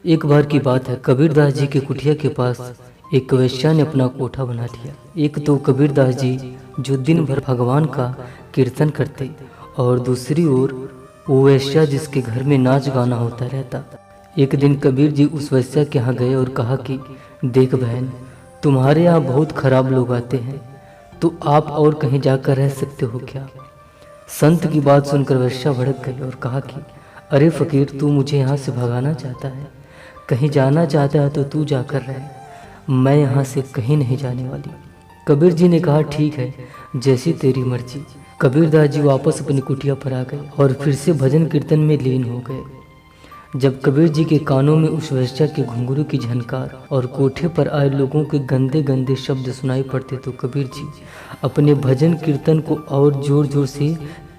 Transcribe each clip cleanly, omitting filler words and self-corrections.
एक बार की बात है, कबीरदास जी के कुटिया के पास एक वेश्या ने अपना कोठा बना लिया। एक तो कबीरदास जी जो दिन भर भगवान का कीर्तन करते और दूसरी ओर वो वेश्या जिसके घर में नाच गाना होता रहता। एक दिन कबीर जी उस वेश्या के यहाँ गए और कहा कि देख बहन, तुम्हारे यहाँ बहुत खराब लोग आते हैं, तो आप और कहीं जाकर रह सकते हो क्या? संत की बात सुनकर वेश्या भड़क गई और कहा कि अरे फकीर, तू मुझे यहाँ से भगाना चाहता है? कहीं जाना चाहता है तो तू जाकर रह, मैं यहाँ से कहीं नहीं जाने वाली। कबीर जी ने कहा ठीक है, जैसी तेरी मर्जी। कबीरदास जी वापस अपनी कुटिया पर आ गए और फिर से भजन कीर्तन में लीन हो गए। जब कबीर जी के कानों में उस वेश्या के घुंघरू की झनकार और कोठे पर आए लोगों के गंदे गंदे शब्द सुनाई पड़ते तो कबीर जी अपने भजन कीर्तन को और जोर जोर से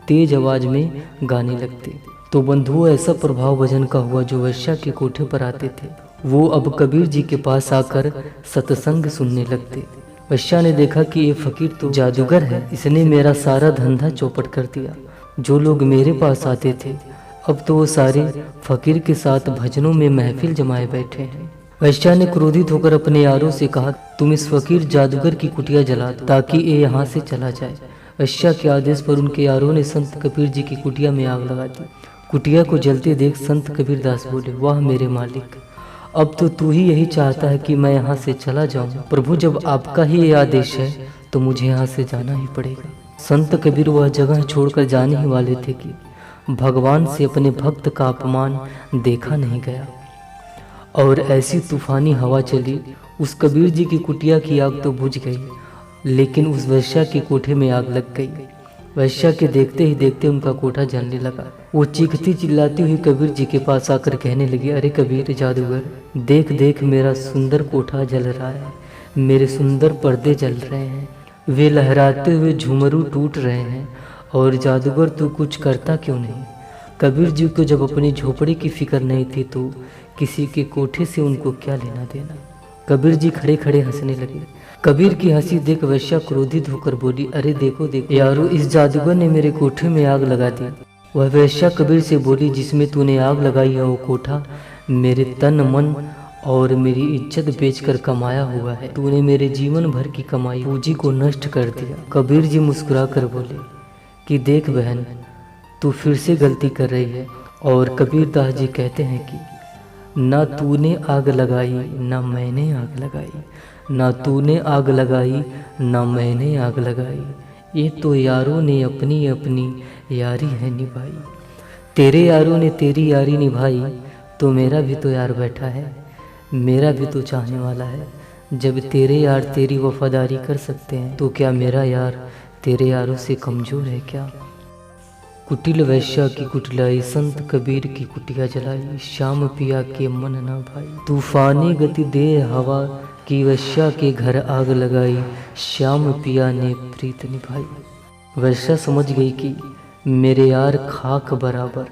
तेज आवाज में गाने लगते। तो बंधुओं, ऐसा प्रभाव भजन का हुआ जो वेश्या के कोठे पर आते थे वो अब कबीर जी के पास आकर सत्संग सुनने लगते। वेश्या ने देखा कि ये फकीर तो जादूगर है, इसने मेरा सारा धंधा चौपट कर दिया। जो लोग मेरे पास आते थे अब तो वो सारे फकीर के साथ भजनों में महफिल जमाए बैठे हैं। वेश्या ने क्रोधित होकर अपने यारों से कहा, तुम इस फकीर जादूगर की कुटिया जला दो ताकि ये यहाँ से चला जाए। वेश्या के आदेश पर उनके यारों ने संत कबीर जी की कुटिया में आग लगा दी। कुटिया को जलते देख संत कबीरदास बोले, वाह मेरे मालिक, अब तो तू ही यही चाहता है कि मैं यहाँ से चला जाऊँ। प्रभु, जब आपका ही ये आदेश है तो मुझे यहाँ से जाना ही पड़ेगा। संत कबीर वह जगह छोड़कर जाने ही वाले थे कि भगवान से अपने भक्त का अपमान देखा नहीं गया और ऐसी तूफानी हवा चली, उस कबीर जी की कुटिया की आग तो बुझ गई, लेकिन उस वेश्या के कोठे में आग लग गई। वेश्या के देखते ही देखते उनका कोठा जलने लगा। वो चीखती चिल्लाती हुई कबीर जी के पास आकर कहने लगी, अरे कबीर जादूगर, देख देख मेरा सुंदर कोठा जल रहा है, मेरे सुंदर पर्दे जल रहे हैं, वे लहराते हुए झुमरू टूट रहे हैं, और जादूगर तू कुछ करता क्यों नहीं? कबीर जी को जब अपनी झोपड़ी की फिक्र नहीं थी तो किसी के कोठे से उनको क्या लेना देना। कबीर जी खड़े खड़े हंसने लगे। कबीर की हंसी देख वेश्या क्रोधित होकर बोली, अरे देखो देखो यारो, इस जादूगर ने मेरे कोठे में आग लगा दी। वह वेश्या कबीर से बोली, जिसमें तूने आग लगाई है वो कोठा मेरे तन मन और मेरी इज्जत बेचकर कमाया हुआ है। तूने मेरे जीवन भर की कमाई पूंजी को नष्ट कर दिया। कबीर जी मुस्कुरा कर बोले कि देख बहन, तू फिर से गलती कर रही है। और कबीरदास जी कहते हैं कि ना तूने आग लगाई ना मैंने आग लगाई, ना तूने आग लगाई ना मैंने आग लगाई, ये तो यारों ने अपनी अपनी यारी है निभाई। तेरे यारों ने तेरी यारी निभाई तो मेरा भी तो यार बैठा है, मेरा भी तो चाहने वाला है। जब तेरे यार तेरी वफादारी कर सकते हैं तो क्या मेरा यार तेरे यारों से कमजोर है क्या? कुटिल वैश्या की कुटिलाई, संत कबीर की कुटिया जलाई, श्याम पिया के मन ना भाई। तूफानी गति दे हवा की वैश्या के घर आग लगाई, श्याम पिया ने प्रीत निभाई। वैश्या समझ गई कि मेरे यार खाक बराबर,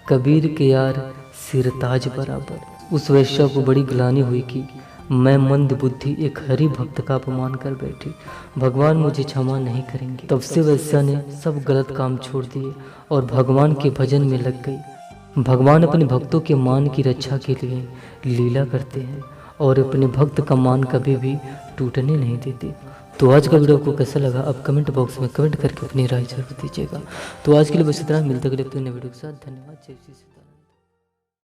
कबीर के यार सिरताज बराबर। उस वैश्या को बड़ी ग्लानि हुई कि मैं मंद बुद्धि एक हरि भक्त का अपमान कर बैठी, भगवान मुझे क्षमा नहीं करेंगे। तब से वैश्या ने सब गलत काम छोड़ दिए और भगवान के भजन में लग गई। भगवान अपने भक्तों के मान की रक्षा के लिए लीला करते हैं और अपने भक्त का मान कभी भी टूटने नहीं देते। तो आज का वीडियो आपको कैसा लगा आप कमेंट बॉक्स में कमेंट करके अपनी राय जरूर दीजिएगा। तो आज के लिए बस इतना, मिलते अगले नए वीडियो के साथ। धन्यवाद। जय श्री